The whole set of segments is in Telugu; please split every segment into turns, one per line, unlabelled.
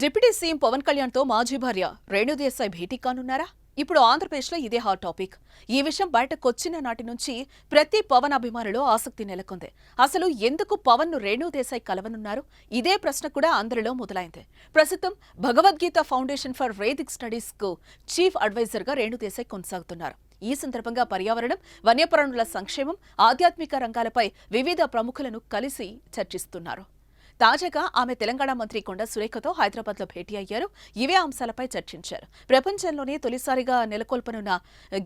డిప్యూటీ సీఎం పవన్ కళ్యాణ్తో మాజీ భార్య రేణుదేశాయ్ భేటీ కానున్నారా? ఇప్పుడు ఆంధ్రప్రదేశ్లో ఇదే హాట్ టాపిక్. ఈ విషయం బయటకొచ్చిన నాటి నుంచి ప్రతి పవన్ అభిమానులో ఆసక్తి నెలకొంది. అసలు ఎందుకు పవన్ను రేణుదేశాయ్ కలవనున్నారు? ఇదే ప్రశ్న కూడా అందరిలో మొదలైంది. ప్రస్తుతం Bhagavad Gita foundation for Vedic studies కు చీఫ్ అడ్వైజర్గా రేణుదేశాయ్ కొనసాగుతున్నారు. ఈ సందర్భంగా పర్యావరణం, వన్యప్రాణుల సంక్షేమం, ఆధ్యాత్మిక రంగాలపై వివిధ ప్రముఖులను కలిసి చర్చిస్తున్నారు. తాజాగా ఆమె తెలంగాణ మంత్రి కొండా సురేఖతో హైదరాబాద్లో భేటీ అయ్యారు. ఇవే అంశాలపై చర్చించారు. ప్రపంచంలోనే తొలిసారిగా నెలకొల్పనున్న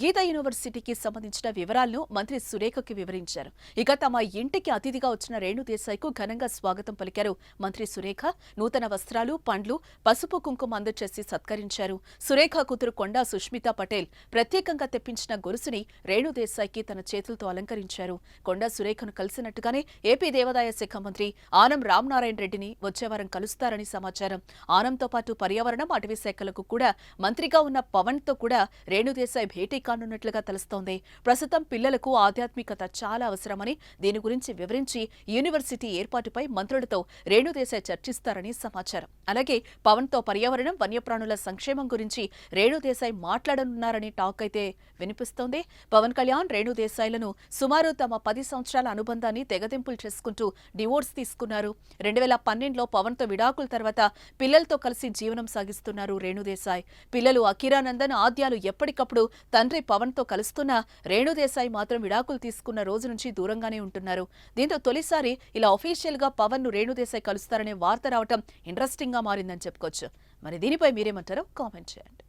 గీతా యూనివర్సిటీకి సంబంధించిన వివరాలను మంత్రి సురేఖకి వివరించారు. ఇక తమ ఇంటికి అతిథిగా వచ్చిన రేణుదేశాయ్కు ఘనంగా స్వాగతం పలికారు మంత్రి సురేఖ. నూతన వస్త్రాలు, పండ్లు, పసుపు కుంకుమ అందచేసి సత్కరించారు. సురేఖ కూతురు కొండా సుష్మిత పటేల్ ప్రత్యేకంగా తెప్పించిన గొలుసుని రేణుదేశాయ్కి తన చేతులతో అలంకరించారు. కొండా సురేఖను కలిసినట్టుగానే ఏపీ దేవాదాయ శాఖ మంత్రి ఆనం రామనారాయణ రెడ్డిని వచ్చే వారం కలుస్తారని సమాచారం. ఆనంతో పాటు పర్యావరణం, అటవీ శాఖలకు కూడా మంత్రిగా ఉన్న పవన్ తో కూడా రేణుదేశాయ్ భేటీ కానున్నట్లుగా తెలుస్తోంది. ప్రస్తుతం పిల్లలకు ఆధ్యాత్మికత చాలా అవసరమని, దీని గురించి వివరించి యూనివర్సిటీ ఏర్పాటుపై మంత్రులతో రేణుదేశాయ్ చర్చిస్తారని సమాచారం. అలాగే పవన్ తో పర్యావరణం, వన్యప్రాణుల సంక్షేమం గురించి రేణుదేశాయ్ మాట్లాడనున్నారని టాక్ అయితే వినిపిస్తోంది. పవన్ కళ్యాణ్ రేణుదేశాయ్లను సుమారు తమ 10 సంవత్సరాల అనుబంధాన్ని తెగదెంపులు చేసుకుంటూ డివోర్స్ తీసుకున్నారు. 2012లో పవన్తో విడాకుల తర్వాత పిల్లలతో కలిసి జీవనం సాగిస్తున్నారు రేణుదేశాయ్. పిల్లలు అకిరానందన్, ఆద్యాలు ఎప్పటికప్పుడు తండ్రి పవన్తో కలుస్తున్నా రేణుదేశాయ్ మాత్రం విడాకులు తీసుకున్న రోజు నుంచి దూరంగానే ఉంటున్నారు. దీంతో తొలిసారి ఇలా అఫీషియల్ గా పవన్ ను రేణుదేశాయ్ కలుస్తారనే వార్త రావటం ఇంట్రెస్టింగ్ గా మారిందని చెప్పుకోవచ్చు. మరి దీనిపై మీరేమంటారో కామెంట్ చేయండి.